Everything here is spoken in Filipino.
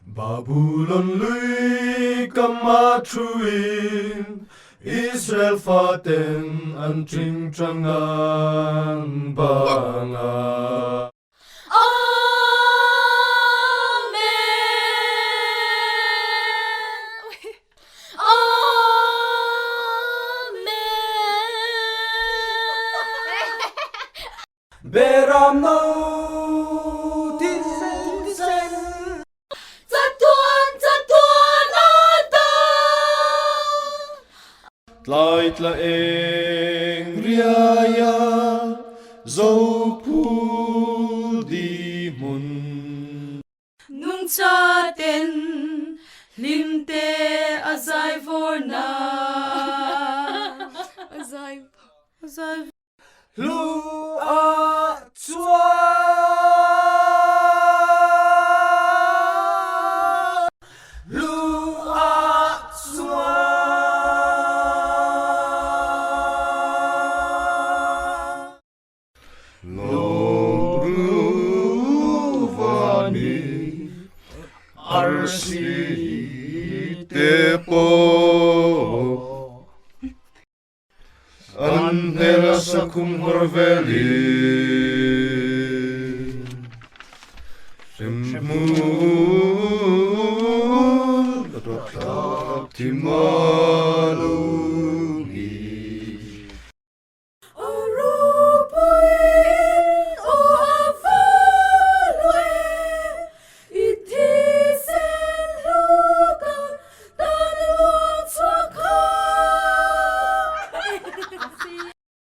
Babylon lui kamatruin Israel faten an tring trangan banga. Beram no tin sen Zatuan ata Tlait la eng riaya Zopul di mun Nung chaten limte azai vorna azai Lu a chua Lu a chua Lo ruvani arsi tepo Anhela sa kumhorveli